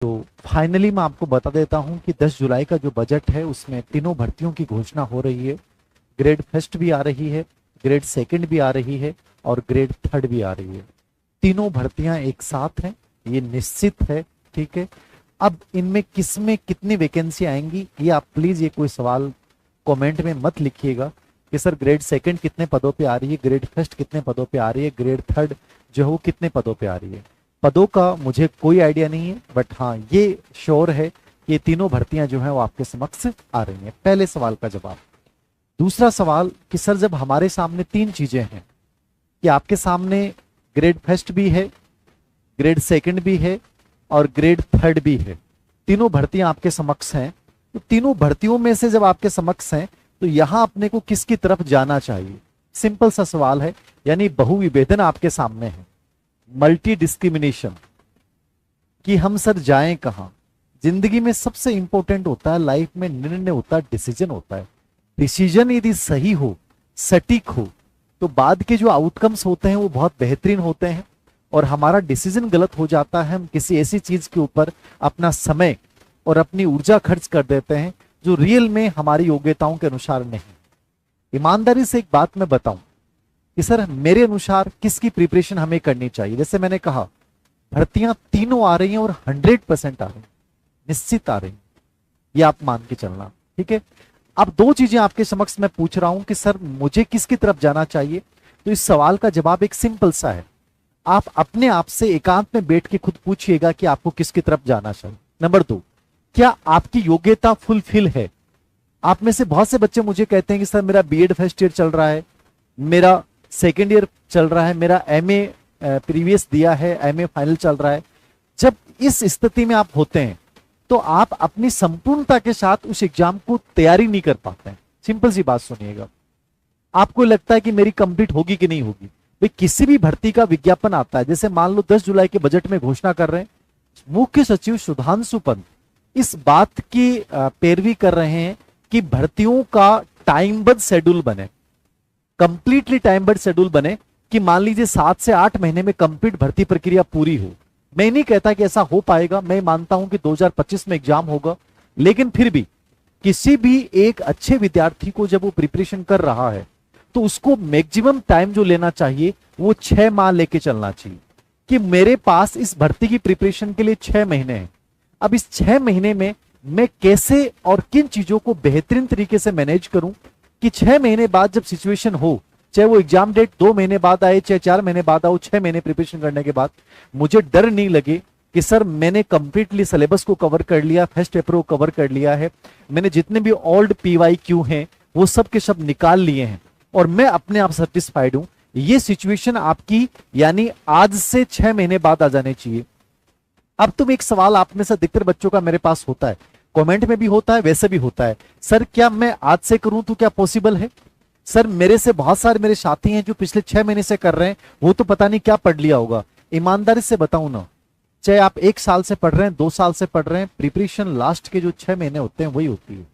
तो फाइनली मैं आपको बता देता हूं कि 10 जुलाई का जो बजट है उसमें तीनों भर्तियों की घोषणा हो रही है। ग्रेड फर्स्ट भी आ रही है, ग्रेड सेकंड भी आ रही है और ग्रेड थर्ड भी आ रही है। तीनों भर्तियां एक साथ हैं, ये निश्चित है। ठीक है, अब इनमें किस में कितनी वैकेंसी आएंगी ये आप प्लीज ये कोई सवाल कमेंट में मत लिखिएगा कि सर ग्रेड सेकंड कितने पदों पे आ रही है, ग्रेड फर्स्ट कितने पदों पे आ रही है, ग्रेड थर्ड जो है वो कितने पदों पे आ रही है। पदों का मुझे कोई आइडिया नहीं है, बट हाँ ये श्योर है कि ये तीनों भर्तियां जो है वो आपके समक्ष आ रही हैं। पहले सवाल का जवाब। दूसरा सवाल कि सर जब हमारे सामने तीन चीजें हैं कि आपके सामने ग्रेड फर्स्ट भी है, ग्रेड सेकंड भी है और ग्रेड थर्ड भी है, तीनों भर्तियां आपके समक्ष हैं, तो तीनों भर्तियों में से जब आपके समक्ष हैं तो यहां अपने को किसकी तरफ जाना चाहिए? सिंपल सा सवाल है, यानी बहुविभेदन आपके सामने है, मल्टी डिस्क्रिमिनेशन कि हम सर जाएं कहां। जिंदगी में सबसे इंपॉर्टेंट होता है, लाइफ में निर्णय होता है, डिसीजन होता है। डिसीजन यदि सही हो, सटीक हो, तो बाद के जो आउटकम्स होते हैं वो बहुत बेहतरीन होते हैं। और हमारा डिसीजन गलत हो जाता है, हम किसी ऐसी चीज के ऊपर अपना समय और अपनी ऊर्जा खर्च कर देते हैं जो रियल में हमारी योग्यताओं के अनुसार नहीं। ईमानदारी से एक बात मैं बताऊं कि सर मेरे अनुसार किसकी प्रिपरेशन हमें करनी चाहिए। जैसे मैंने कहा भर्तियां तीनों आ रही हैं और 100% आ रही हैं, निश्चित आ रही हैं, ये आप मान के चलना। ठीक है, अब दो चीजें आपके समक्ष मैं पूछ रहा हूं कि सर मुझे किसकी तरफ जाना चाहिए। तो इस सवाल का जवाब एक सिंपल सा है, आप अपने आप से एकांत में बैठ के खुद पूछिएगा कि आपको किसकी तरफ जाना चाहिए। नंबर दो, क्या आपकी योग्यता फुलफिल है? आप में से बहुत से बच्चे मुझे कहते हैं कि सर मेरा बीएड फर्स्ट ईयर चल रहा है, मेरा सेकेंड ईयर चल रहा है, मेरा एमए प्रीवियस दिया है, एमए फाइनल चल रहा है। जब इस स्थिति में आप होते हैं तो आप अपनी संपूर्णता के साथ उस एग्जाम को तैयारी नहीं कर पाते हैं। सिंपल सी बात सुनिएगा, आपको लगता है कि मेरी कंप्लीट होगी कि नहीं होगी। भाई किसी भी भर्ती का विज्ञापन आता है, जैसे मान लो 10 जुलाई के बजट में घोषणा कर रहे हैं, मुख्य सचिव सुधांशु पंत इस बात की पैरवी कर रहे हैं कि भर्तियों का टाइमबद्ध शेड्यूल बने, कंप्लीटली टाइमबद्ध शेड्यूल बने कि मान लीजिए 7 से 8 महीने में कंप्लीट भर्ती प्रक्रिया पूरी हो। मैं नहीं कहता कि ऐसा हो पाएगा, मैं मानता हूं कि 2025 में एग्जाम होगा, लेकिन फिर भी किसी भी एक अच्छे विद्यार्थी को जब वो प्रिपरेशन कर रहा है तो उसको मैक्सिमम टाइम जो लेना चाहिए वो 6 माह लेके चलना चाहिए कि मेरे पास इस भर्ती की प्रिपरेशन के लिए 6 महीने हैं। अब इस 6 महीने में मैं कैसे और किन चीजों को बेहतरीन तरीके से मैनेज करूं कि 6 महीने बाद जब सिचुएशन हो, चाहे वो एग्जाम डेट 2 महीने बाद आए, चाहे 4 महीने बाद आओ, 6 महीने प्रिपरेशन करने के बाद मुझे डर नहीं लगे कि सर मैंने कंप्लीटली सिलेबस को कवर कर लिया, फर्स्ट पेपर को कवर कर लिया है, मैंने जितने भी ओल्ड पीवाईक्यू हैं वो सब के सब निकाल लिए हैं और मैं अपने आप सेटिस्फाइड हूं। ये सिचुएशन आपकी यानी आज से 6 महीने बाद आ जाने चाहिए। अब तुम एक सवाल आप में से अधिकतर बच्चों का मेरे पास होता है, कमेंट में भी होता है, वैसे भी होता है, सर क्या मैं आज से करूं तो क्या पॉसिबल है? सर मेरे से बहुत सारे मेरे साथी हैं जो पिछले 6 महीने से कर रहे हैं, वो तो पता नहीं क्या पढ़ लिया होगा। ईमानदारी से बताऊं ना, चाहे आप 1 साल से पढ़ रहे हैं, 2 साल से पढ़ रहे हैं, प्रिपरेशन लास्ट के जो 6 महीने होते हैं वही होती है।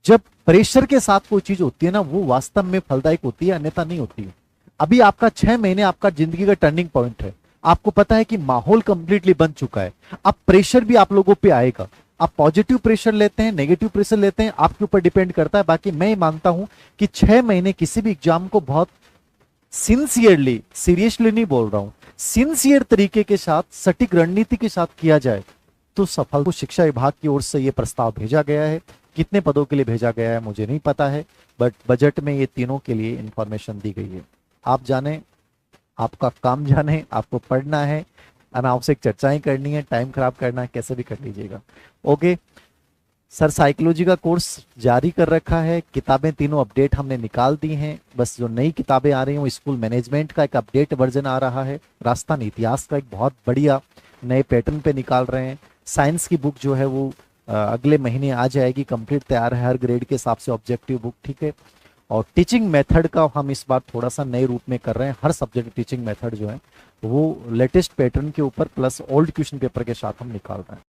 जब प्रेशर के साथ कोई चीज होती है ना, वो वास्तव में फलदायक होती है, अन्यथा नहीं होती है। अभी आपका 6 महीने आपका जिंदगी का टर्निंग पॉइंट है। आपको पता है कि माहौल कंप्लीटली बन चुका है, अब प्रेशर भी आप लोगों पे आएगा। आप पॉजिटिव प्रेशर लेते हैं, नेगेटिव प्रेशर लेते हैं, आपके ऊपर डिपेंड करता है। बाकी मैं मानता हूं कि 6 महीने किसी भी एग्जाम को बहुत सिंसियरली, सीरियसली नहीं बोल रहा हूं, सिंसियर तरीके के साथ, सटीक रणनीति के साथ किया जाए तो सफल। शिक्षा विभाग की ओर से यह प्रस्ताव भेजा गया है, कितने पदों के लिए भेजा गया है मुझे नहीं पता है, बट बजट में ये तीनों के लिए इंफॉर्मेशन दी गई है। आप जाने, आपका काम जाने, आपको पढ़ना है, अनावश्यक चर्चाएं करनी है, टाइम खराब करना है, कैसे भी कर लीजिएगा। ओके सर, साइकोलॉजी का कोर्स जारी कर रखा है, किताबें तीनों अपडेट हमने निकाल दी हैं, बस जो नई किताबें आ रही हैं वो स्कूल मैनेजमेंट का एक अपडेट वर्जन आ रहा है, राजस्थान इतिहास का एक बहुत बढ़िया नए पैटर्न पे निकाल रहे हैं, साइंस की बुक जो है वो अगले महीने आ जाएगी, कंप्लीट तैयार है हर ग्रेड के हिसाब से ऑब्जेक्टिव बुक। ठीक है, और टीचिंग मेथड का हम इस बार थोड़ा सा नए रूप में कर रहे हैं, हर सब्जेक्ट टीचिंग मेथड जो है वो लेटेस्ट पैटर्न के ऊपर प्लस ओल्ड क्वेश्चन पेपर के साथ हम निकाल रहे हैं।